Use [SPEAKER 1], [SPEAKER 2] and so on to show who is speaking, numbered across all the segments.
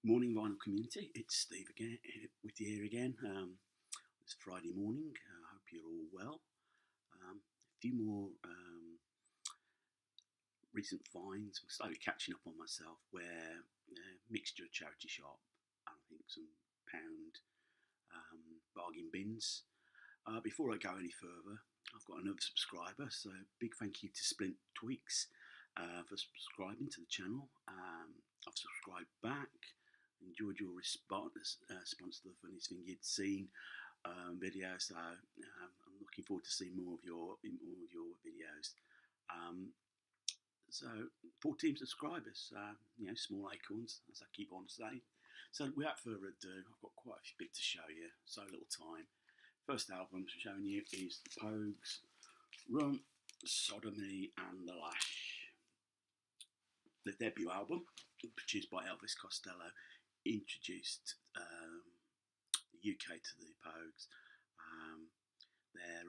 [SPEAKER 1] Morning vinyl community, it's Steve again with you here again. It's Friday morning. I hope you're all well. A few more recent finds. I'm slowly catching up on myself. Where mixture of charity shop and I think some pound bargain bins. Before I go any further, I've got another subscriber, so big thank you to Splint Tweaks for subscribing to the channel. I've subscribed back. Enjoyed your response to the funniest thing you'd seen video. So I'm looking forward to seeing more of your videos. So 14 subscribers, small acorns, as I keep on saying. So without further ado, I've got quite a bit to show you. So little time. First album I'm showing you is the Pogues, Rum, Sodomy and the Lash. The debut album, produced by Elvis Costello, introduced the UK to the Pogues. Their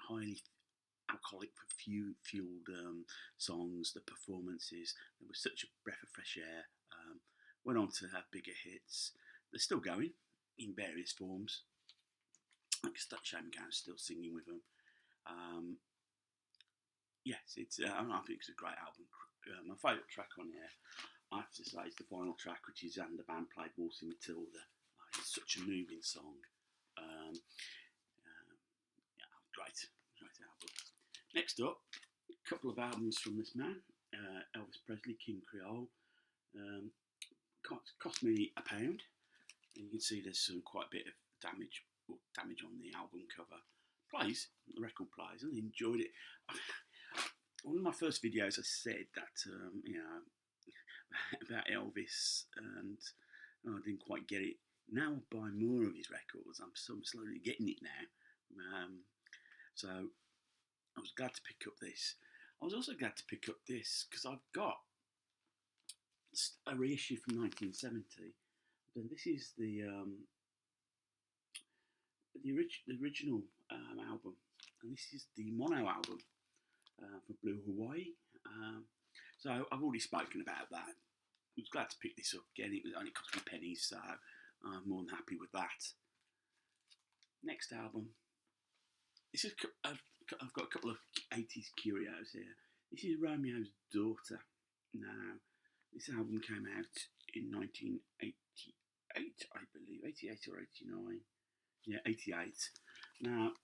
[SPEAKER 1] highly alcoholic, fueled songs, the performances, there was such a breath of fresh air. Went on to have bigger hits. They're still going in various forms. Like Shaman's still singing with them. Yes, I think it's a great album. My favourite track on here, I have to say, is the final track, which is "And the Band Played Waltzing Matilda." It's such a moving song. Great album. Next up, a couple of albums from this man, Elvis Presley, King Creole. Cost me £1, and you can see there's quite a bit of damage on the album cover. The record plays, and I enjoyed it. One of my first videos, I said that about Elvis, and I didn't quite get it. Now I buy more of his records. I'm slowly getting it now. So I was glad to pick up this. I was also glad to pick up this because I've got a reissue from 1970. And this is the original album, and this is the mono album for Blue Hawaii. So I've already spoken about that. I was glad to pick this up again. It only cost me pennies, so I'm more than happy with that. Next album. I've got a couple of 80s curios here. This is Romeo's Daughter. Now, this album came out in 1988, I believe, 88 or 89. Yeah, 88. Now,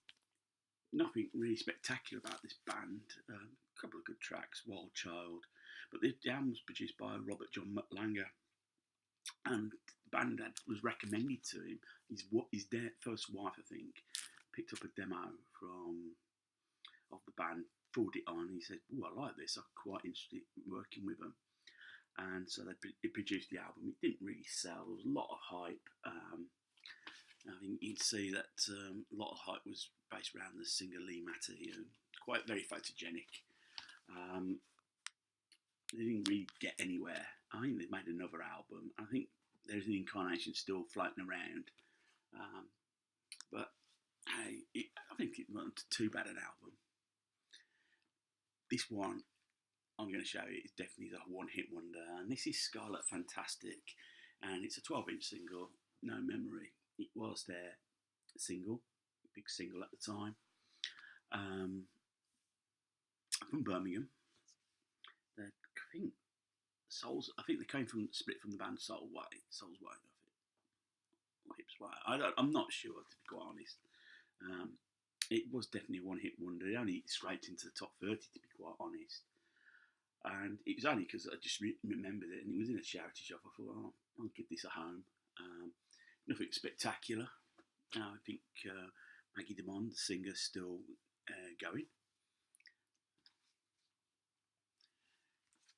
[SPEAKER 1] nothing really spectacular about this band. A couple of good tracks, Wild Child. But the album was produced by Robert John Langer. And the band was recommended to him. His first wife, I think, picked up a demo of the band, forwarded it on. He said, "Oh, I like this. I'm quite interested in working with them." And so they produced the album. It didn't really sell. There was a lot of hype. I think you can see that a lot of hype was based around the singer Lee Matty, quite very photogenic. They didn't really get anywhere. I think they made another album. I think there's an incarnation still floating around. But hey, I think it wasn't too bad an album. This one I'm going to show you is definitely a one-hit wonder, and this is Scarlet Fantastic, and it's a 12-inch single, No Memory. It was their big single at the time, from Birmingham. I think they came split from the band Soul's Way, or Hips Way. I'm not sure, to be quite honest. It was definitely a one-hit wonder. It only scraped into the top 30, to be quite honest. And it was only because I just remembered it, and it was in a charity shop. I thought, oh, I'll give this a home. Nothing spectacular. I think Maggie DeMond, the singer, still going.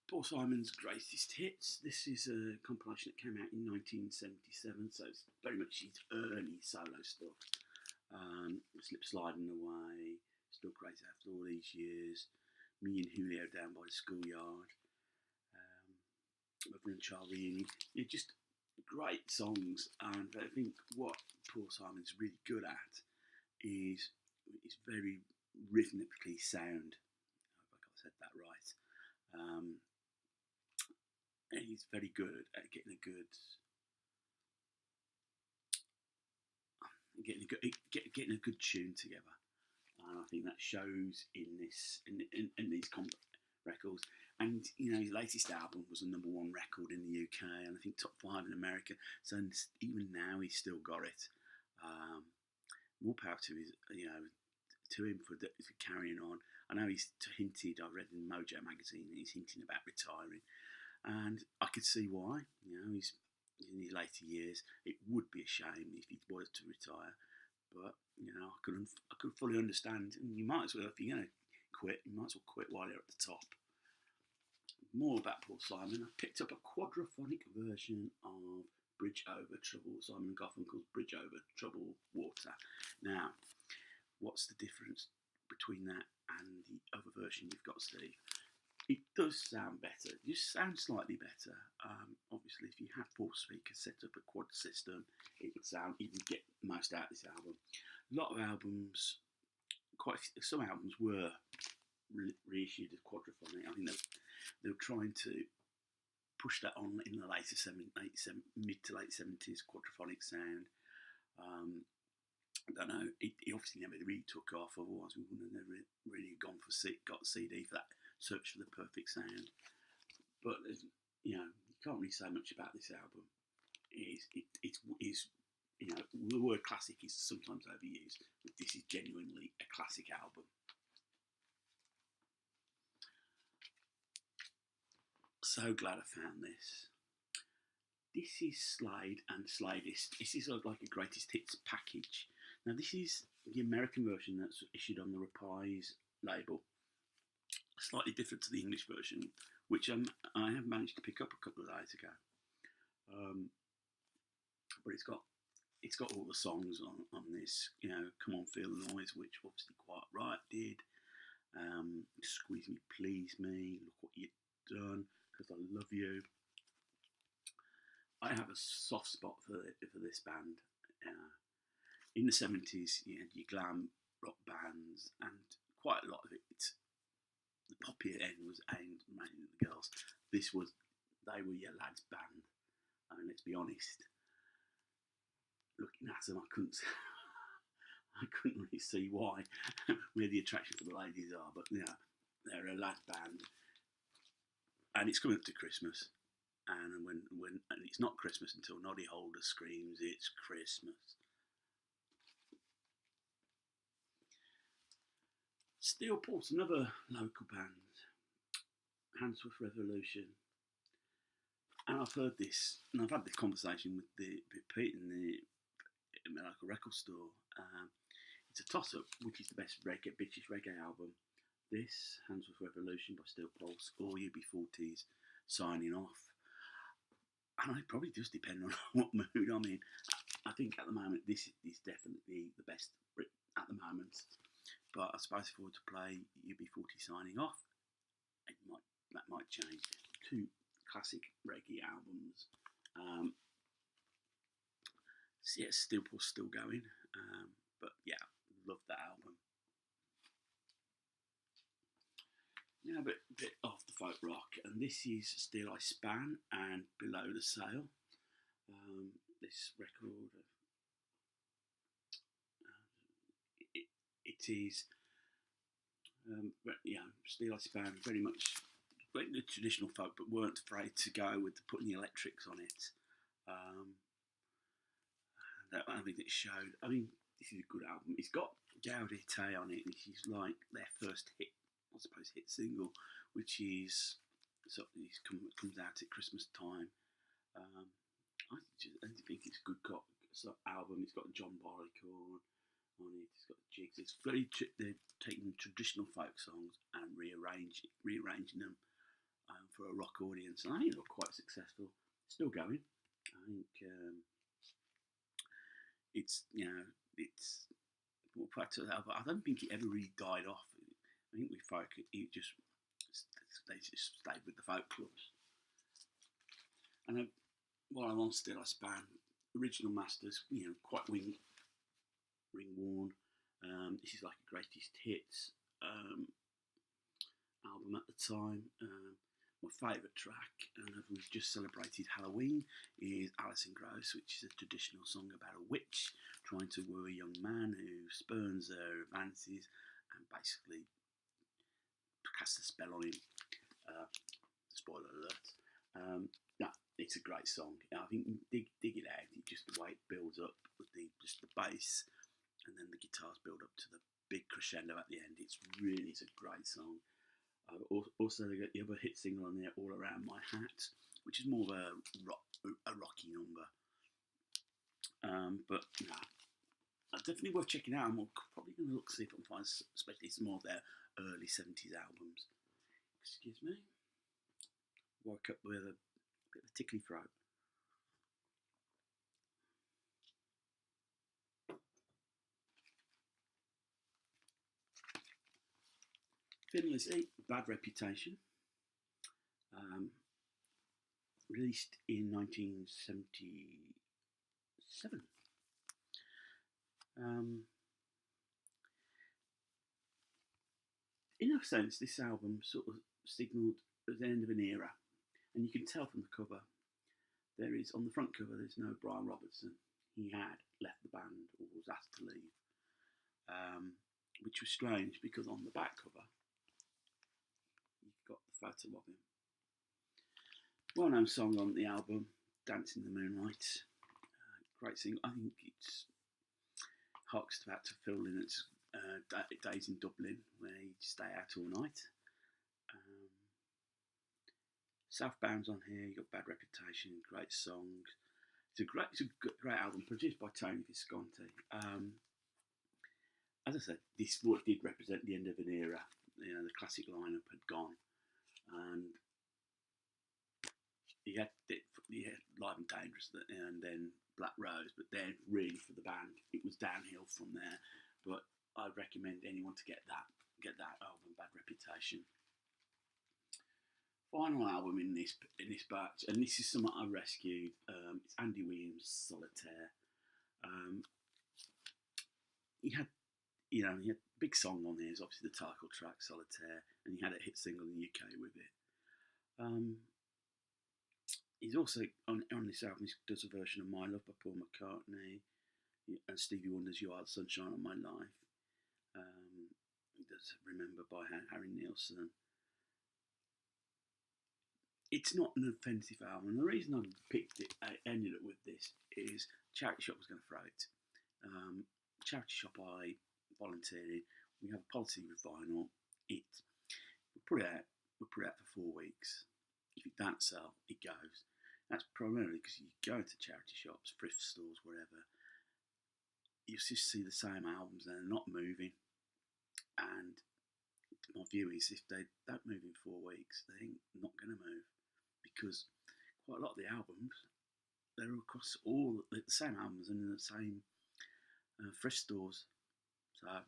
[SPEAKER 1] Paul Simon's Greatest Hits. This is a compilation that came out in 1977, so it's very much his early solo stuff. Slip Sliding Away, Still Crazy After All These Years, Me and Julio Down by the Schoolyard, Mother and Child Reunion. They're just great songs, and I think what Paul Simon's really good at is very rhythmically sound. I hope I said that right. And he's very good at getting a good tune together, and I think that shows in these records. And his latest album was a #1 record in the UK, and I think top 5 in America. So even now, he's still got it. More power to him for carrying on. I know he's hinted. I read in Mojo magazine he's hinting about retiring, and I could see why. He's in his later years. It would be a shame if he was to retire, but I could fully understand. And you might as well, if you're going to quit, you might as well quit while you're at the top. More about Paul Simon. I picked up a quadraphonic version of Bridge Over Troubled, Simon and Garfunkel's Bridge Over Troubled Water. Now, what's the difference between that and the other version you've got, Steve? It does sound better. It just sounds slightly better. Obviously, if you had 4 speakers set up a quad system, it would get most out of this album. A lot of albums, some albums were reissued as quadraphonic. I think they were trying to push that on in the mid to late 70s, quadraphonic sound. I don't know. It obviously never really took off. Otherwise, we wouldn't have never really got CD for that search for the perfect sound. But you can't really say much about this album. The word classic is sometimes overused, but this is genuinely a classic album. So glad I found this. This is Slade and Sladist. This is like a greatest hits package. Now, this is the American version that's issued on the Reprise label. Slightly different to the English version, which I have managed to pick up a couple of days ago. But it's got all the songs on this. Come On Feel the Noise, which obviously Quite Right did. Squeeze Me, Please Me, Look What You've Done, Because I Love You. I have a soft spot for this band. In the 70s, you had your glam rock bands, and quite a lot of it, the poppier end was aimed mainly at the girls. They were your lads' band. I mean, let's be honest. Looking at them, I couldn't really see why, where the attraction for the ladies are. But they're a lad band, and it's coming up to Christmas. And when it's not Christmas until Noddy Holder screams, "It's Christmas." Steel Pulse, another local band, Handsworth Revolution. And I've heard this, and I've had this conversation with Pete in the local record store. It's a toss-up, which is the best British reggae album. This, Handsworth Revolution by Steel Pulse, or UB40's Signing Off. And it probably does depend on what mood I'm in. I think at the moment this is definitely the best at the moment. But I suppose if I were to play UB40 Signing Off, that might change. 2 classic reggae albums. So yeah, Steel Pulse still going. But yeah, love that album. Now a bit off the folk rock, and this is Steel I Span and Below the Sail. This record, it is, Steel I Span, very much the traditional folk, but weren't afraid to go with putting the electrics on it. I think it showed. I mean, this is a good album. It's got Gaudete on it. This is like their first hit, I suppose, hit single, which is comes out at Christmas time. I think it's a good album. It's got John Barleycorn on it. It's got jigs. It's they're taking traditional folk songs and rearranging them for a rock audience, and I think they're quite successful. Still going. I think it's I don't think it ever really died off. I think with folk, they just stayed with the folk clubs. And while I'm on Still I Span, original masters, quite ring worn. This is like a greatest hits album at the time. my favourite track, and we've just celebrated Halloween, is Alison Gross, which is a traditional song about a witch trying to woo a young man who spurns her advances and basically casts a spell on him. Spoiler alert. No, it's a great song. I think dig it out. It just the way it builds up with just the bass, and then the guitars build up to the big crescendo at the end. It's a great song. Also, they got the other hit single on there, "All Around My Hat," which is more of a rocky number. But definitely worth checking out. I'm probably going to look see if I can find, especially some more of their early '70s albums. Excuse me. Woke up with a bit of a tickly throat. Thin Lizzy, Bad Reputation. Released in 1977. In a sense, this album sort of signalled the end of an era, and you can tell from the cover. There is, on the front cover, there's no Brian Robertson. He had left the band or was asked to leave, which was strange because on the back cover, you've got the photo of him. Well-known song on the album, "Dance in the Moonlight." Great single. I think it's harks back to Phil Lynnett's days in Dublin, where he'd stay out all night. Southbound's on here. You got "Bad Reputation," great song. It's a great album produced by Tony Visconti. As I said, this did represent the end of an era. You know, the classic lineup had gone, and you had Live and Dangerous, and then Black Rose. But then, really, for the band, it was downhill from there. But I'd recommend anyone to get that album, "Bad Reputation." Final album in this batch, and this is something I rescued. It's Andy Williams' "Solitaire." He had a big song on there. It's obviously the title track, "Solitaire," and he had a hit single in the UK with it. He's also on this album. He does a version of "My Love" by Paul McCartney and Stevie Wonder's "You Are the Sunshine of My Life." He does "Remember" by Harry Nilsson. It's not an offensive album. And the reason I ended up with this is Charity Shop was going to throw it. Charity Shop, I volunteered in. We have a policy with vinyl. We put it out for 4 weeks. If it don't sell, it goes. That's primarily because you go into charity shops, thrift stores, wherever. You just see the same albums and they're not moving. And my view is, if they don't move in 4 weeks, they're not going to move, because quite a lot of the albums, they're across all the same albums and in the same thrift stores. So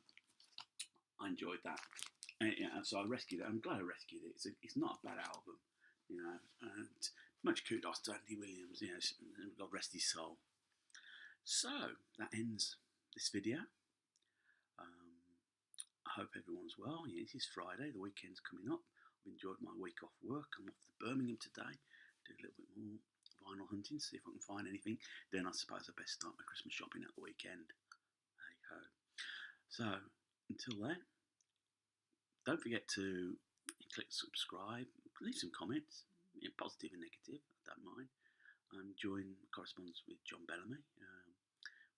[SPEAKER 1] I enjoyed that, and so I rescued it. I'm glad I rescued it. It's not a bad album, and much kudos to Andy Williams. God rest his soul. So that ends this video. I hope everyone's well. Yeah, it is Friday, the weekend's coming up. I've enjoyed my week off work. I'm off to Birmingham today, do a little bit more vinyl hunting, see if I can find anything. Then I suppose I best start my Christmas shopping at the weekend. Hey ho. So until then, don't forget to click subscribe, leave some comments, positive and negative, I don't mind. I'm enjoying correspondence with John Bellamy.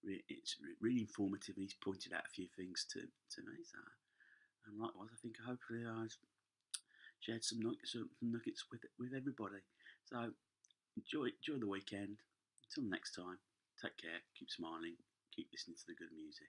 [SPEAKER 1] It's really informative, and he's pointed out a few things to me. So, and likewise, I think hopefully I've shared some nuggets with everybody. So enjoy the weekend. Until next time, take care, keep smiling, keep listening to the good music.